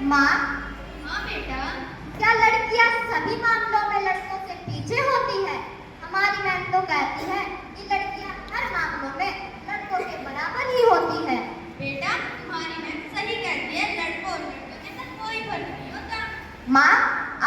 माँ, हाँ बेटा। क्या लड़कियाँ सभी मामलों में लड़कों से पीछे होती है? हमारी बहन तो कहती है कि लड़कियाँ हर मामलों में लड़कों के बराबर ही होती है। बेटा तुम्हारी बहन सही कहती है, लड़कों और लड़कियों के अंदर कोई फर्क नहीं होता। माँ,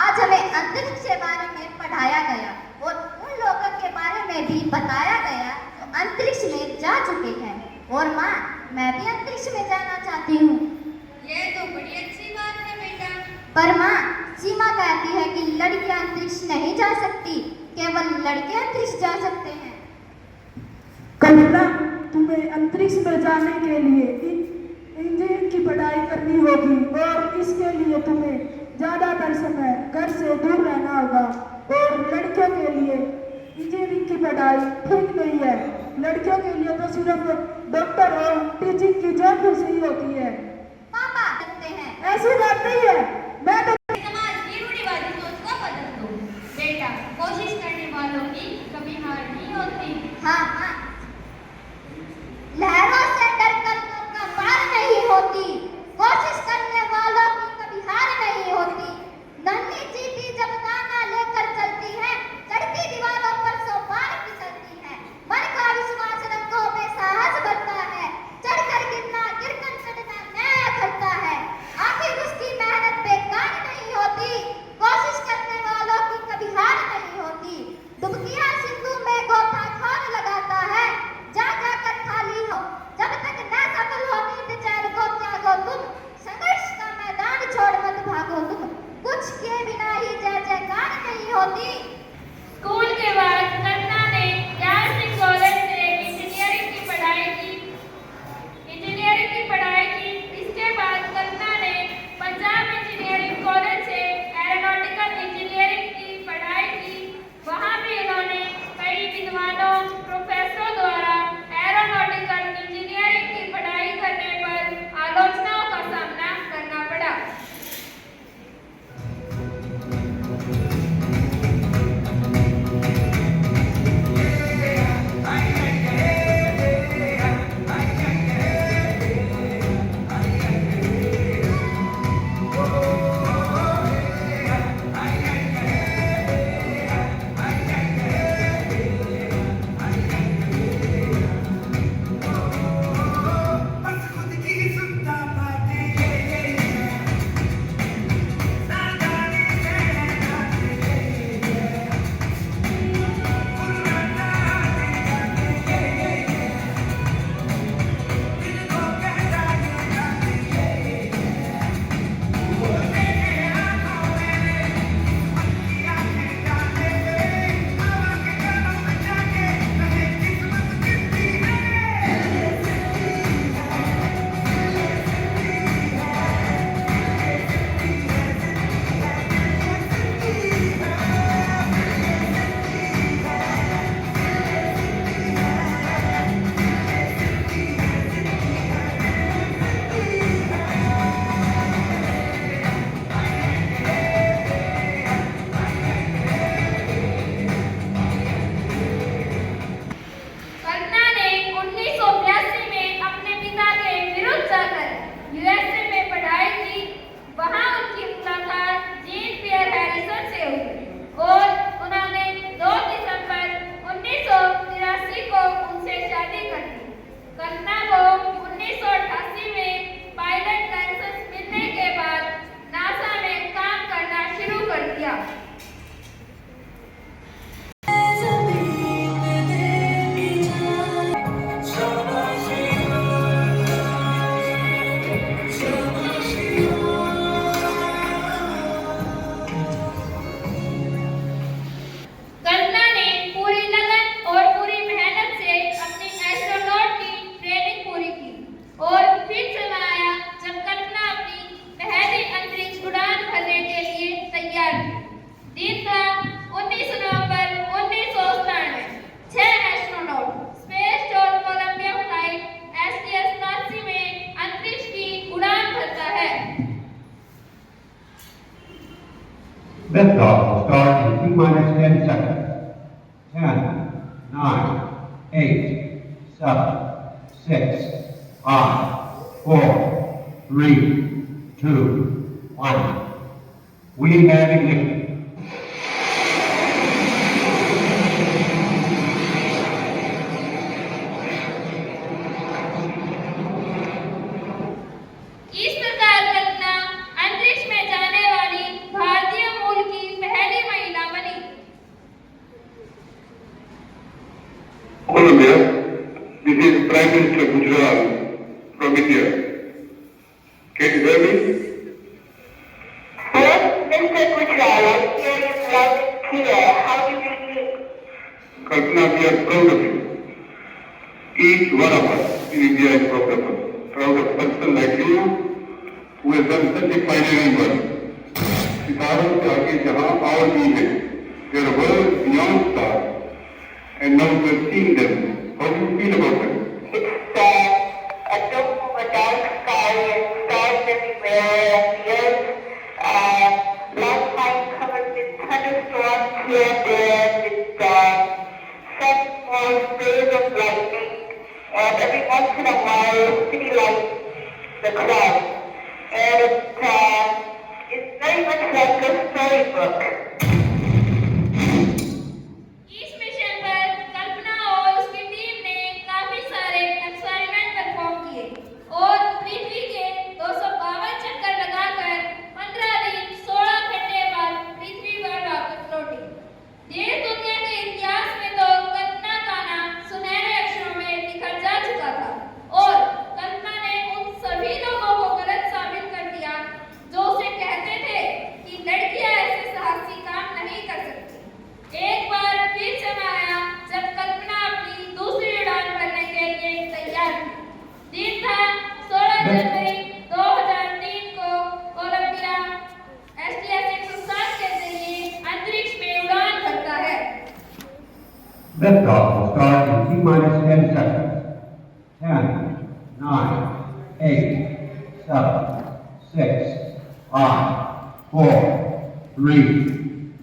आज हमें अंतरिक्ष के बारे में पढ़ाया गया और उन लोगों के बारे में भी बताया गया जो अंतरिक्ष में जा चुके हैं। और माँ, मैं भी अंतरिक्ष में जाना चाहती हूँ। ये तो बड़ी अच्छी बात है बेटा। पर माँ, सीमा कहती है कि लड़कियां अंतरिक्ष नहीं जा सकती, केवल लड़के अंतरिक्ष जा सकते हैं। कमला, तुम्हें अंतरिक्ष में जाने के लिए इंजीनियरिंग की पढ़ाई करनी होगी और इसके लिए तुम्हें ज्यादातर समय घर से दूर रहना होगा। और लड़कियों के लिए इंजीनियरिंग की पढ़ाई ठीक नहीं है। लड़कियों के लिए तो सिर्फ डॉक्टर और टीचिंग की जॉब सही होती है। पापा कहते हैं ऐसी बात नहीं है। मैं तो समाज की रूढ़िवादी सोच को बदल दो बेटा। कोशिश करने वालों की कभी हार नहीं होती। हाँ हाँ, लहरों से डरकर नौका पार नहीं होती, कोशिश करने वालों की कभी हार नहीं होती। नन्ही चींटी जब दाना लेकर चलती है, चढ़ती दीवारों पर 100 बार फिसलती है। मन का विश्वास रंगों में साहस भरता है, चढ़कर गिरना गिरकर चढ़ना न्याय करता है। आखिर उसकी मेहनत बेकार नहीं होती, कोशिश करने वालों की कभी हार नहीं होती। डुबकियां सिंधु में गोताखोर लगाता है, जा जाकर खाली हो, जब तक न सफल हो नींद चैन को त्यागो तुम, संघर्ष का मैदान छोड़ मत भागो तुम, कुछ के बिना ही जय जयकार नहीं होती। स्कूल के बाद कल्पना ने ज्ञान सिंह कॉलेज से इंजीनियरिंग की पढ़ाई की। इसके बाद कल्पना ने पंजाब इंजीनियरिंग कॉलेज से एरोनॉटिकल इंजीनियरिंग की पढ़ाई की। वहाँ भी उन्होंने कई विद्वानों प्रोफेसरों द्वारा एरोनॉटिकल इंजीनियरिंग की पढ़ाई करने पर आलोचनाओं का सामना करना पड़ा। कल्पना ने 1982 में अपने पिता के विरुद्ध जाकर यूएसए में पढ़ाई की। वहाँ उनकी मुलाकात जीन पियर हैरिसन से हुई और उन्होंने 2 दिसंबर 1983 को उनसे शादी कर दी। कल्पना को 1988 में पायलट लाइसेंस मिलने के बाद नासा में काम करना शुरू कर दिया। कल्पना ने पूरी लगन और पूरी मेहनत से अपनी एस्ट्रोनॉट की ट्रेनिंग पूरी की और फिर समय आया जब कल्पना अपनी पहली अंतरिक्ष उड़ान भरने के लिए तैयार थी। दिन था 19 नवंबर 1997। 6 astronaut space shuttle Columbia flight STS-89 में अंतरिक्ष की उड़ान भरता है। Liftoff will start in T-minus 10 seconds. 10, 9, 8, 7, 6, 5, 4, 3, 2, 1. We have ignition. इस प्रकार कल्पना अंतरिक्ष में जाने वाली भारतीय मूल की पहली महिला बनी। Colombia, this is Prime Minister Gujarat from India. Can you hear me? Yes, Mr. Gujral, I hear you loud and clear. How do you begin? Kalpana, we are proud of you. Each one of us in India is proud of us. Proud of a person like you who has done such a pioneering work. सितारों से आगे जहाँ और भी है, there are worlds beyond stars, and now we are seeing them. How do you feel about them? It's a dome of a dark sky and stars everywhere, and the earth last time covered with thunderstorms here and there, with some small sprays of lightning, and every once in a while city lights the clouds. And it's very much like a storybook. इस mission पर कल्पना और उसकी team ने काफी सारे experiment perform किए और पृथ्वी के 252 चक्कर लगाकर 15 दिन 16 घंटे बाद पृथ्वी पर वापस लौटी। देश दुनिया के इतिहास में तो कल्पना का नाम सुनहरे अक्षरों में लिखा जा चुका था और कल्पना ने उन सभी लोगों को गलत साबित कर दिया जो उसे कहते थे कि लड़कियां ऐसे साहसी काम नहीं कर सकती। एक बार फिर समय आया जब कल्पना अपनी दूसरी उड़ान भरने के लिए तैयार थी। दिन था 16 जनवरी 2003 को कोलंबिया STS-107 के जरिए अंतरिक्ष में उड़ान भरता है। Liftoff will start in T-10 seconds. 10, 9, 8, 7, 6, 5, 4, 3,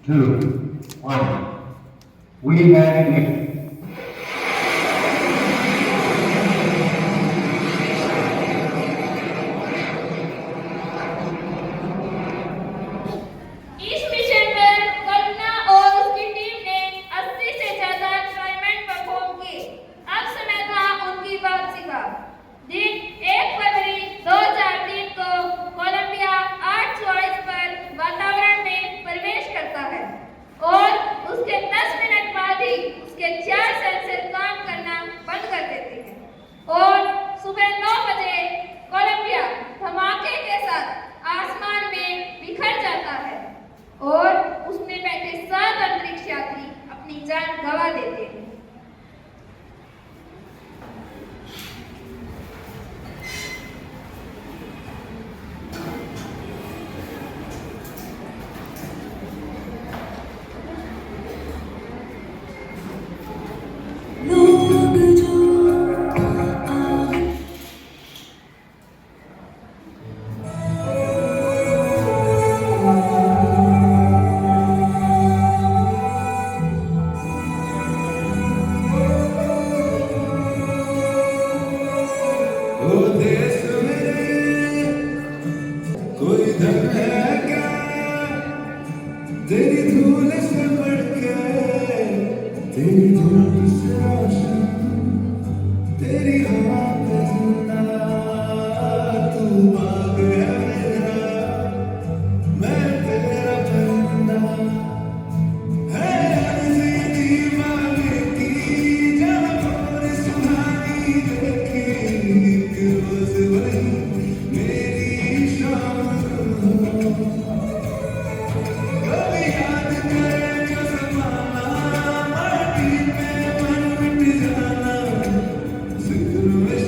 2, 1. We have ignition. इस मिशन पर कल्पना और उसकी टीम ने 80 से ज्यादा एक्सपेरिमेंट परफॉर्म किए। अब समय था उनकी वापसी का। दिन 1 फरवरी 2003 को कोलंबिया 8:44 पर वातावरण में प्रवेश करता है और उसके 10 मिनट बाद ही उसके 4 सेंसर काम करना बंद कर देते हैं और सुबह 9 बजे कोलंबिया धमाके के साथ आसमान में बिखर जाता है और उसमें बैठे 7 अंतरिक्ष यात्री अपनी जान गंवा देते हैं। कोई धन है क्या तेरी धूल से बढ़के, तेरी धूप से रोशन, तेरी हवा पे जिंदा, तू बाग है मेरा, मैं तेरा बंदा, है अर्ज़ी दीवाने की, जब और सुहानी देखी, एक रोज वही मेरी शाम कभी याद करे जो ज़माना, माटी में मन मिट जाना, जिक्र में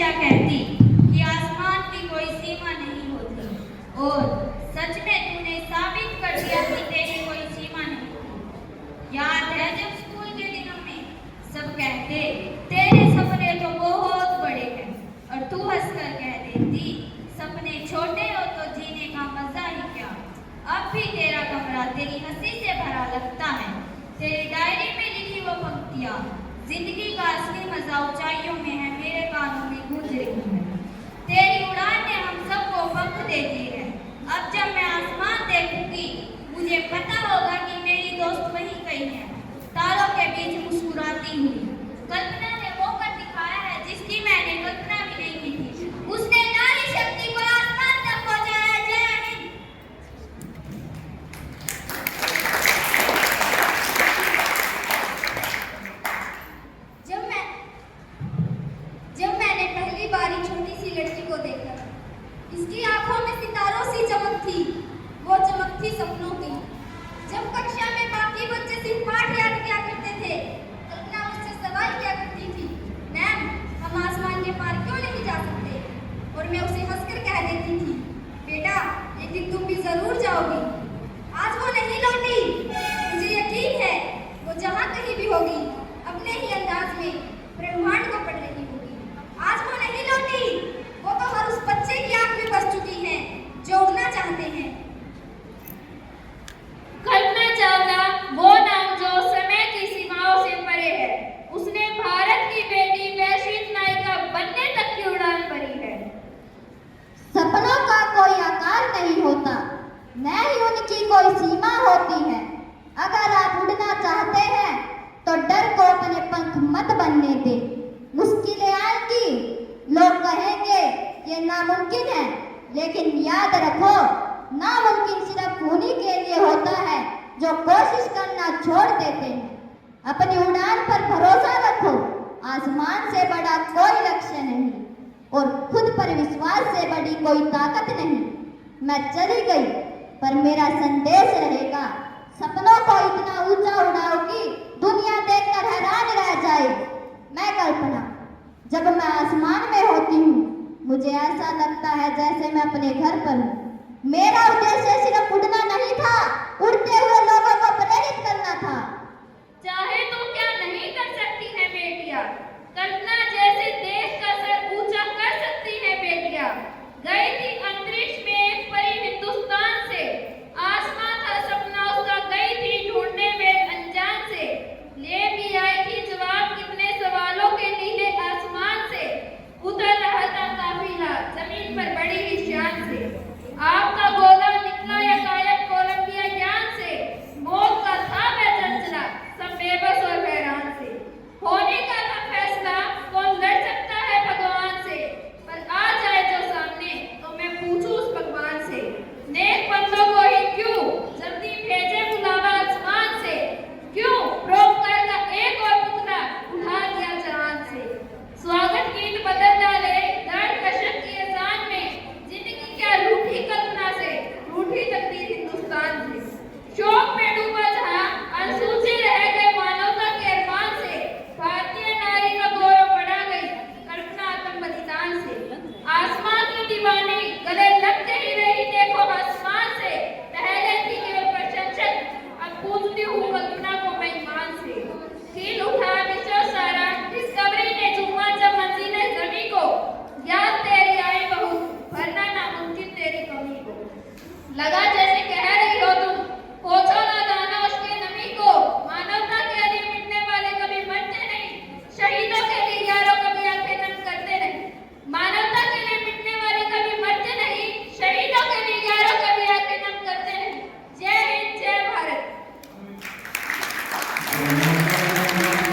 हमेशा कहती कि आसमान की कोई सीमा नहीं होती, और सच में तूने साबित कर दिया कि तेरी कोई सीमा नहीं थी। याद है जब स्कूल के दिनों में सब कहते तेरे सपने तो बहुत बड़े हैं, और तू हंसकर कह देती सपने छोटे हो तो जीने का मजा ही क्या। अब भी तेरा कमरा तेरी हंसी से भरा लगता है। तेरी डायरी में लिखी वो पंक्तियां, जिंदगी का असली मजा ऊंचाइयों में है, मेरे कानों में गूंज रही है। तेरी उड़ान ने हम सबको पंख दे दिए हैं। अब जब मैं आसमान देखूंगी मुझे पता होगा कि मेरी दोस्त वहीं कहीं है, तारों के बीच मुस्कुराती हुई। कल्पना ने वो कर दिखाया है जिसकी मैंने कल्पना भी नहीं की थी। उसने नारी शक्ति को आसमान तक पहुंचाया। जय हिंद। जब मैंने पहली बार छोटी सी लड़की को देखा, इसकी आंखों में सितारों सी चमक थी। वो चमक थी सपनों की। जब कक्षा में बाकी बच्चे सिर्फ पाठ याद किया करते थे, कल्पना मुझसे सवाल किया करती थी, मैम हम आसमान के पार क्यों नहीं जा सकते? और मैं उसे हंसकर कह देती थी, बेटा एक दिन तुम भी जरूर जाओगी। आज वो नहीं लौटी। मुझे यकीन है वो जहाँ कहीं भी होगी अपने ही अंदाज में ब्रह्मांड को पढ़ रही होगी। आज वो नहीं लौटी। वो तो हर उस बच्चे की आंख में बस चुकी है जो उड़ना चाहते हैं। कल्पना चावला वो नाम जो समय की सीमाओं से परे है। उसने भारत की बेटी वैश्विक नायिका बनने तक की उड़ान भरी है। सपनों का कोई आकार नहीं होता, न ही उनकी कोई सीमा होती है। अगर आप उड़ना चाहते हैं तो डर को अपने पंख मत बनने दे। मुश्किलें आएंगी, लोग कहेंगे ये नामुमकिन है, लेकिन याद रखो नामुमकिन सिर्फ उन्हीं के लिए होता है जो कोशिश करना छोड़ देते हैं। अपनी उड़ान पर भरोसा रखो। आसमान से बड़ा कोई लक्ष्य नहीं और खुद पर विश्वास से बड़ी कोई ताकत नहीं। मैं चली गई पर मेरा संदेश रहेगा। सपनों को इतना ऊंचा उड़ाओ कि दुनिया देखकर हैरान रह जाए। मैं कल्पना, जब मैं आसमान में होती हूँ मुझे ऐसा लगता है जैसे मैं अपने घर पर हूँ। मेरा उद्देश्य सिर्फ उड़ना नहीं था, उड़ते हुए लोगों को प्रेरित करना था। चाहे तो क्या नहीं कर सकती है बेटियां? कल्पना जैसे देश का सर ऊंचा कर सकती है बेटियां। गई थी अंतरिक्ष में परी हिंदुस्तान से, आसमां था सपना उसका, गई थी ढूंढने में अनजान से, ले भी आई थी जवाब कितने सवालों के नीले आसमान से। उतर रहा था काफिला जमीन पर बड़ी ही शान से। आपका गोला निकला या गायब कोलंबिया ज्ञान से, मौत का था वह चंचला सब बेबस और हैरान से। होने का था फैसला कौन लड़ सकता है भगवान से, पर आ जाए जो सामने तो मैं पूछूं उस भगवान से, नेक बंदों को ही क्यों जल्दी भेजे बुलावा आसमान से, क्यों ब्रोकर का एक और पुतला उठा दिया जहान से। स्वागत गीत बदल डाले दर्द कशक की अजान में, जिंदगी क्या रूठी कल्पना से, रूठी तकदीर हिंदुस्तान से। शोक में डूबा जहां अनसूचे रह गए मानवता के अरमान से, भारतीय नारी का गौरव बढ़ा गई कल्पना आत्म बलिदान से। आसमान की दीवानी गले लगते ही रही देखो आसमान से, पहले थी केवल प्रशंसक अब पूछती हूँ कल्पना को मैं ईमान से। खिल उठा विश्व सारा डिस्कवरी ने चूमा जब मंजिले जमी को, याद तेरी आए बहुत भरना नामुमकिन तेरी कमी को। लगा